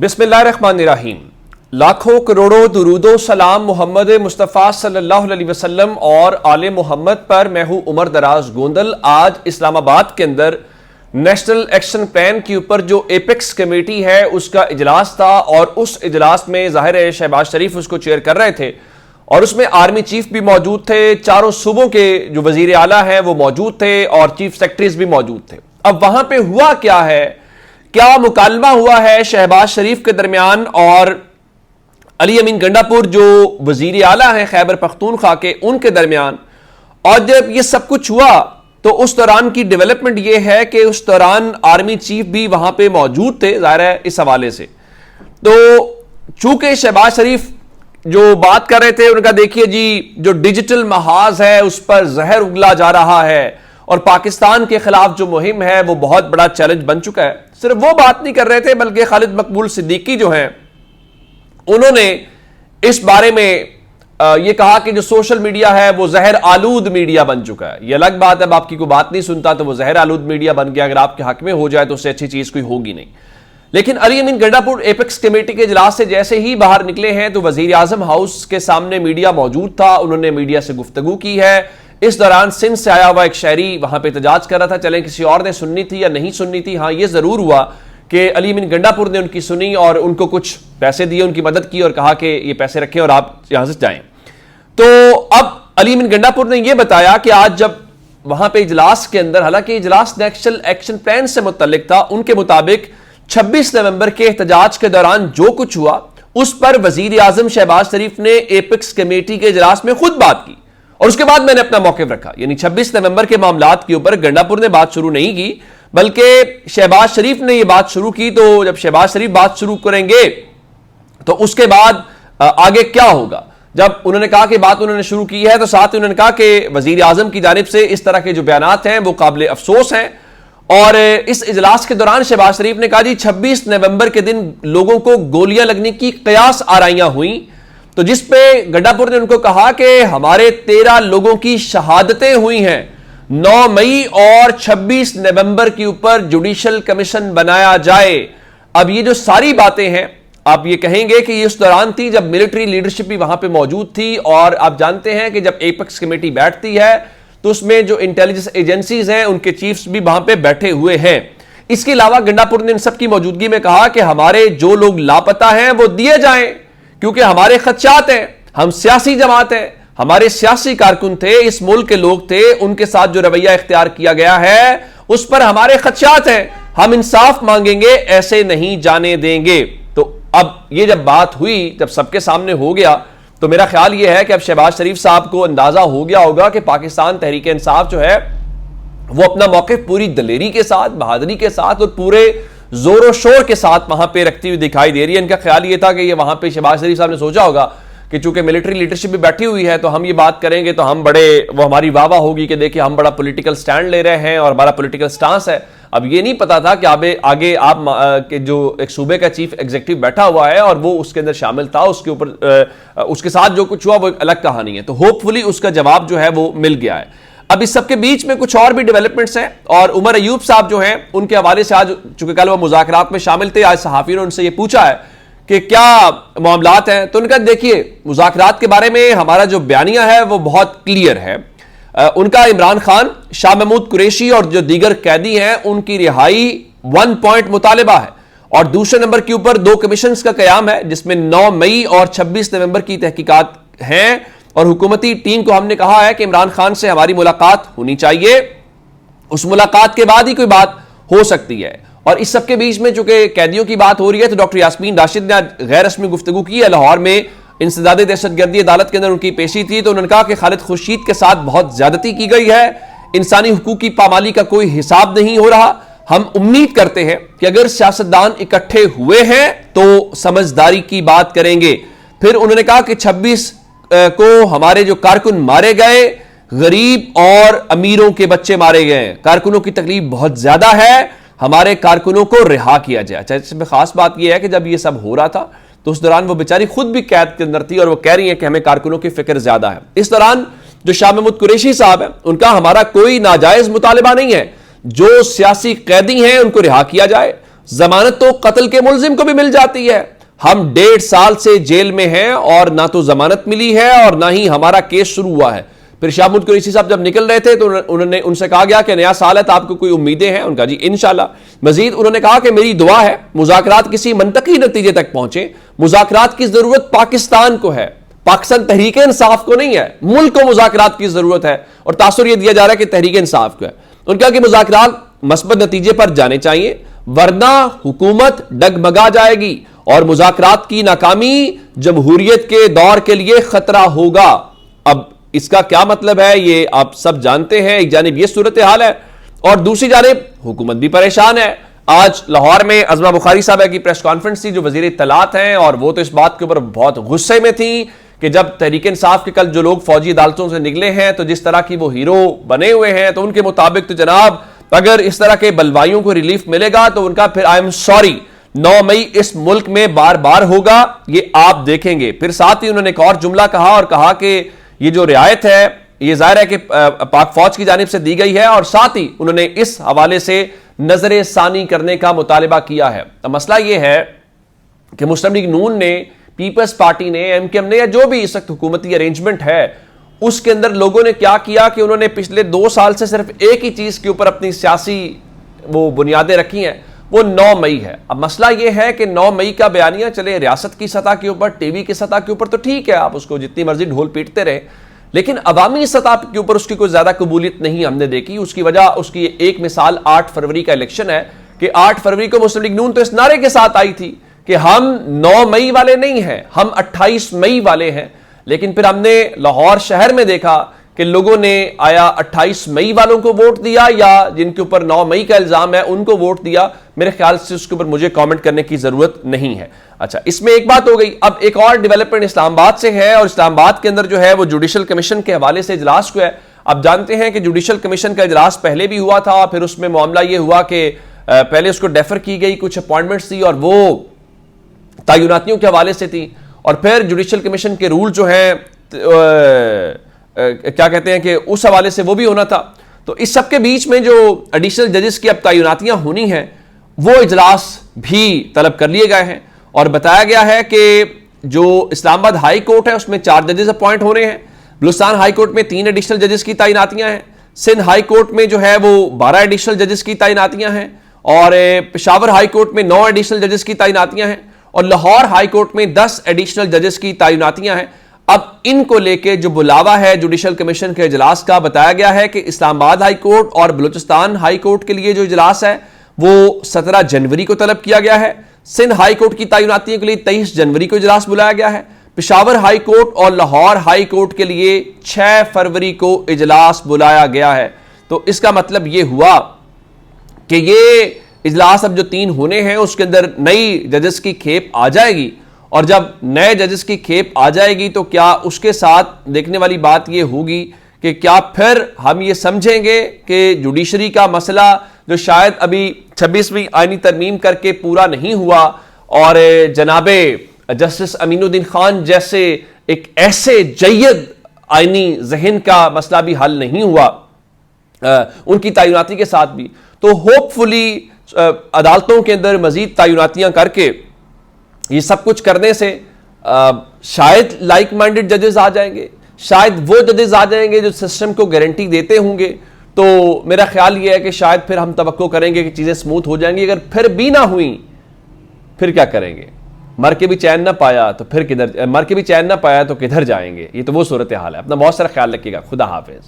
बिस्मिल्लाहिर्रहमानिर्रहीम। लाखों करोड़ों दुरूदो सलाम मोहम्मद मुस्तफ़ा सल्लल्लाहु अलैहि वसल्लम और आले मोहम्मद पर। मैं हूं उमर दराज गोंदल। आज इस्लामाबाद के अंदर नेशनल एक्शन प्लान के ऊपर जो एपेक्स कमेटी है उसका इजलास था और उस इजलास में जाहिर है शहबाज शरीफ उसको चेयर कर रहे थे और उसमें आर्मी चीफ भी मौजूद थे, चारों सूबों के जो वजीर आला हैं वो मौजूद थे और चीफ सेक्रेटरीज भी मौजूद थे। अब वहां पे हुआ क्या है, क्या मुकालमा हुआ है शहबाज शरीफ के दरमियान और अली अमीन गंडापुर जो वजीर आला हैं खैबर पख्तूनख्वा के, उनके दरमियान। और जब ये सब कुछ हुआ तो उस दौरान की डेवलपमेंट ये है कि उस दौरान आर्मी चीफ भी वहां पे मौजूद थे जाहिर है इस हवाले से। तो चूंकि शहबाज शरीफ जो बात कर रहे थे उनका देखिए जी जो डिजिटल महाज है उस पर जहर उगला जा रहा है और पाकिस्तान के खिलाफ जो मुहिम है वो बहुत बड़ा चैलेंज बन चुका है। सिर्फ वो बात नहीं कर रहे थे बल्कि खालिद मकबूल सिद्दीकी जो हैं उन्होंने इस बारे में ये कहा कि जो सोशल मीडिया है वो जहर आलूद मीडिया बन चुका है। ये अलग बात है, अब आपकी कोई बात नहीं सुनता तो वो जहर आलूद मीडिया बन गया, अगर आपके हक में हो जाए तो उससे अच्छी चीज कोई होगी नहीं। लेकिन अली अमीन गंडापुर एपेक्स कमेटी के इजलास से जैसे ही बाहर निकले हैं तो वजीर आजम हाउस के सामने मीडिया मौजूद था, उन्होंने मीडिया से गुफ्तगू की है। इस दौरान सिंध से आया हुआ एक शहरी वहां पे एहतजाज कर रहा था, चलें किसी और ने सुननी थी या नहीं सुननी थी। हाँ, ये जरूर हुआ कि अली अमीन गंडापुर ने उनकी सुनी और उनको कुछ पैसे दिए, उनकी मदद की और कहा कि ये पैसे रखें और आप यहां से जाएं। तो अब अली अमीन गंडापुर ने यह बताया कि आज जब वहां पे इजलास के अंदर, हालांकि इजलास नेशनल एक्शन प्लान से मुतल्लिक था, उनके मुताबिक 26 नवंबर के एहतजाज के दौरान जो कुछ हुआ उस पर वजीर आजम शहबाज शरीफ ने एपेक्स कमेटी के इजलास में खुद बात की और उसके बाद मैंने अपना मौक़िफ़ रखा। यानी 26 नवंबर के मामलात के ऊपर गंडापुर ने बात शुरू नहीं की बल्कि शहबाज शरीफ ने यह बात शुरू की। तो जब शहबाज शरीफ बात शुरू करेंगे तो उसके बाद आगे क्या होगा। जब उन्होंने कहा कि बात उन्होंने शुरू की है तो साथ ही उन्होंने कहा कि वजीर आजम की जानिब से इस तरह के जो बयानात हैं वो काबिल अफसोस हैं। और इस इजलास के दौरान शहबाज शरीफ ने कहा जी 26 नवंबर के दिन लोगों को गोलियां लगने की कयास आराइयां हुई, तो जिस पे गंडापुर ने उनको कहा कि हमारे 13 लोगों की शहादतें हुई हैं। 9 मई और 26 नवंबर के ऊपर जुडिशल कमीशन बनाया जाए। अब ये जो सारी बातें हैं आप ये कहेंगे कि ये उस दौरान थी जब मिलिट्री लीडरशिप भी वहां पे मौजूद थी और आप जानते हैं कि जब एपेक्स कमेटी बैठती है तो उसमें जो इंटेलिजेंस एजेंसीज हैं उनके चीफ्स भी वहां पे बैठे हुए हैं। इसके अलावा गंडापुर ने इन सब की मौजूदगी में कहा कि हमारे जो लोग लापता हैं वो दिए जाएं क्योंकि हमारे खदशात हैं, हम सियासी जमात हैं, हमारे सियासी कारकुन थे, इस मुल्क के लोग थे, उनके साथ जो रवैया इख्तियार किया गया है उस पर हमारे खदशात हैं, हम इंसाफ मांगेंगे, ऐसे नहीं जाने देंगे। तो अब ये जब बात हुई, जब सबके सामने हो गया तो मेरा ख्याल यह है कि अब शहबाज शरीफ साहब को अंदाजा हो गया होगा कि पाकिस्तान तहरीक इंसाफ जो है वो अपना मौक़िफ़ पूरी दलेरी के साथ, बहादुरी के साथ और पूरे जोरों शोर के साथ वहां पे रखती हुई दिखाई दे रही है। इनका ख्याल ये था कि ये वहां पे शहबाज शरीफ साहब ने सोचा होगा कि चूंकि मिलिट्री लीडरशिप भी बैठी हुई है तो हम ये बात करेंगे तो हम बड़े, वो हमारी वाह होगी कि देखिए हम बड़ा पॉलिटिकल स्टैंड ले रहे हैं और हमारा पॉलिटिकल स्टांस है। अब ये नहीं पता था कि आगे आप के जो एक सूबे का चीफ एग्जीक्यूटिव बैठा हुआ है और वो उसके अंदर शामिल था, उसके ऊपर उसके साथ जो कुछ हुआ वो एक अलग कहानी है। तो होपफुली उसका जवाब जो है वो मिल गया है। अब इस सबके बीच में कुछ और भी डेवलपमेंट्स हैं और उमर अयूब साहब जो हैं उनके हवाले से आज चूंकि कल वो मुज़ाकरात में शामिल थे, आज सहाफ़ियों ने उनसे ये पूछा है कि क्या मामलात हैं। तो उनका देखिए मुज़ाकरात के बारे में हमारा जो बयानिया है वो बहुत क्लियर है। उनका इमरान खान, शाह महमूद कुरैशी और जो दीगर कैदी हैं उनकी रिहाई 1 पॉइंट मुतालिबा है और दूसरे नंबर के ऊपर 2 कमीशन का कयाम है जिसमें 9 मई और 26 नवंबर की तहकीकात हैं और हुकूमती टीम को हमने कहा है कि इमरान खान से हमारी मुलाकात होनी चाहिए, उस मुलाकात के बाद ही कोई बात हो सकती है। और इस सबके बीच में चूंकि कैदियों की बात हो रही है तो डॉक्टर यास्मीन राशिद ने आज गैर रस्मी गुफ्तगू की है लाहौर में, इंसदाद दहशतगर्दी अदालत के अंदर उनकी पेशी थी। तो उन्होंने कहा कि खालिद खुर्शीद के साथ बहुत ज्यादती की गई है, इंसानी हुकूक की पामाली का कोई हिसाब नहीं हो रहा। हम उम्मीद करते हैं कि अगर सियासतदान इकट्ठे हुए हैं तो समझदारी की बात करेंगे। फिर उन्होंने कहा कि 26 को हमारे जो कारकुन मारे गए, गरीब और अमीरों के बच्चे मारे गए, कारकुनों की तकलीफ बहुत ज्यादा है, हमारे कारकुनों को रिहा किया जाए। अच्छा, इसमें खास बात यह है कि जब यह सब हो रहा था तो उस दौरान वो बेचारी खुद भी कैद के अंदर थी और वो कह रही है कि हमें कारकुनों की फिक्र ज्यादा है। इस दौरान जो शाह महमूद कुरैशी साहब है उनका हमारा कोई नाजायज मुतालिबा नहीं है, जो सियासी कैदी हैं उनको रिहा किया जाए। जमानत तो कत्ल के मुलजिम को भी मिल जाती है। हम 1.5 साल से जेल में हैं और ना तो जमानत मिली है और ना ही हमारा केस शुरू हुआ है। फिर शाह महमूद कुरैशी साहब जब निकल रहे थे तो उन्होंने उनसे कहा गया कि नया साल है तो आपको कोई उम्मीदें हैं? उनका जी इंशाल्लाह। मजीद उन्होंने कहा कि मेरी दुआ है मुज़ाकरात किसी मंतकी नतीजे तक पहुंचे। मुज़ाकरात की जरूरत पाकिस्तान को है, पाकिस्तान तहरीक इंसाफ को नहीं है। मुल्क को मुज़ाकरात की जरूरत है और तासुर यह दिया जा रहा है कि तहरीक इंसाफ को है। उन्होंने कहा कि मुज़ाकरात मस्बत नतीजे पर जाने चाहिए, वरना हुकूमत डगमगा जाएगी और मुज़ाकरात की नाकामी जमहूरियत के दौर के लिए खतरा होगा। अब इसका क्या मतलब है ये आप सब जानते हैं। एक जानिब ये सूरत हाल है और दूसरी जानिब हुकूमत भी परेशान है। आज लाहौर में अज़मा बुखारी साहब की प्रेस कॉन्फ्रेंस थी जो वज़ीर इत्तलात हैं, और वो तो इस बात के ऊपर बहुत गुस्से में थी कि जब तहरीक इंसाफ के कल जो लोग फौजी अदालतों से निकले हैं तो जिस तरह की वो हीरो बने हुए हैं, तो उनके मुताबिक तो जनाब अगर इस तरह के बलवाइयों को रिलीफ मिलेगा तो उनका फिर आई एम सॉरी 9 मई इस मुल्क में बार बार होगा, ये आप देखेंगे। फिर साथ ही उन्होंने एक और जुमला कहा और कहा कि ये जो रियायत है ये जाहिर है कि पाक फौज की जानिब से दी गई है, और साथ ही उन्होंने इस हवाले से नजर सानी करने का मुतालबा किया है। तो मसला ये है कि मुस्लिम लीग नून ने, पीपल्स पार्टी ने, एमकेएम ने, या जो भी इस वक्त हुकूमती अरेंजमेंट है उसके अंदर लोगों ने क्या किया कि उन्होंने पिछले 2 साल से सिर्फ एक ही चीज के ऊपर अपनी सियासी वो बुनियादें रखी हैं, वो 9 मई है। अब मसला यह है कि 9 मई का बयानिया चले रियासत की सतह के ऊपर, टीवी की सतह के ऊपर तो ठीक है, आप उसको जितनी मर्जी ढोल पीटते रहे, लेकिन अवामी सतह के ऊपर उसकी कोई ज्यादा कबूलियत नहीं हमने देखी। उसकी वजह, उसकी एक मिसाल 8 फरवरी का इलेक्शन है कि 8 फरवरी को मुस्लिम लीग नून तो इस नारे के साथ आई थी कि हम 9 मई वाले नहीं हैं, हम 28 मई वाले हैं। लेकिन फिर हमने लाहौर शहर में देखा कि लोगों ने आया 28 मई वालों को वोट दिया या जिनके ऊपर 9 मई का इल्जाम है उनको वोट दिया। मेरे ख्याल से उसके ऊपर मुझे कमेंट करने की जरूरत नहीं है। अच्छा, इसमें एक बात हो गई। अब एक और डेवलपमेंट इस्लामाबाद से है, और इस्लामाबाद के अंदर जो है वो जुडिशल कमीशन के हवाले से इजलास हुआ है। अब जानते हैं कि जुडिशल कमीशन का इजलास पहले भी हुआ था, फिर उसमें मामला ये हुआ कि पहले उसको डेफर की गई, कुछ अपॉइंटमेंट्स थी और वो तैनातियों के हवाले से थी, और फिर जुडिशल कमीशन के रूल जो है क्या कहते हैं कि उस हवाले से वो भी होना था। तो इस सब के बीच में जो एडिशनल जजेस की अब तैनातियां होनी हैं वो इजलास भी तलब कर लिए गए हैं, और बताया गया है कि जो इस्लामाबाद हाई कोर्ट है उसमें 4 जजेस अपॉइंट होने हैं, बलूचिस्तान हाई कोर्ट में 3 एडिशनल जजेस की तैनातियां हैं, सिंध हाई कोर्ट में जो है वो 12 एडिशनल जजेस की तैनातियां हैं, और पेशावर हाई कोर्ट में 9 एडिशनल जजेस की तैनातियां हैं, और लाहौर हाई कोर्ट में 10 एडिशनल जजेस की तैनातियां हैं। अब इनको लेके जो बुलावा है जुडिशल कमीशन के इजलास का, बताया गया है कि इस्लामाबाद हाई कोर्ट और बलूचिस्तान हाई कोर्ट के लिए जो इजलास है वो 17 जनवरी को तलब किया गया है। सिंध हाई कोर्ट की तैनातियों के लिए 23 जनवरी को इजलास बुलाया गया है। पेशावर हाई कोर्ट और लाहौर हाई कोर्ट के लिए 6 फरवरी को इजलास बुलाया गया है। तो इसका मतलब ये हुआ कि ये इजलास अब जो 3 होने हैं उसके अंदर नई जजेस की खेप आ जाएगी, और जब नए जजेस की खेप आ जाएगी तो क्या उसके साथ देखने वाली बात यह होगी कि क्या फिर हम ये समझेंगे कि जुडिशरी का मसला जो शायद अभी 26वीं आईनी तरमीम करके पूरा नहीं हुआ, और जनाबे जस्टिस अमीनुद्दीन खान जैसे एक ऐसे जय्यद आईनी जहन का मसला भी हल नहीं हुआ उनकी तैनाती के साथ भी, तो होपफुली अदालतों के अंदर मजीद तैनातियां करके ये सब कुछ करने से शायद लाइक माइंडेड जजेस आ जाएंगे, शायद वो जजेस आ जाएंगे जो सिस्टम को गारंटी देते होंगे। तो मेरा ख्याल ये है कि शायद फिर हम तवक्को करेंगे कि चीजें स्मूथ हो जाएंगी। अगर फिर भी ना हुई फिर क्या करेंगे? मर के भी चैन ना पाया तो फिर किधर, मर के भी चैन ना पाया तो किधर जाएंगे? ये तो वो सूरत हाल है। अपना बहुत सारा ख्याल रखिएगा। खुदा हाफिज।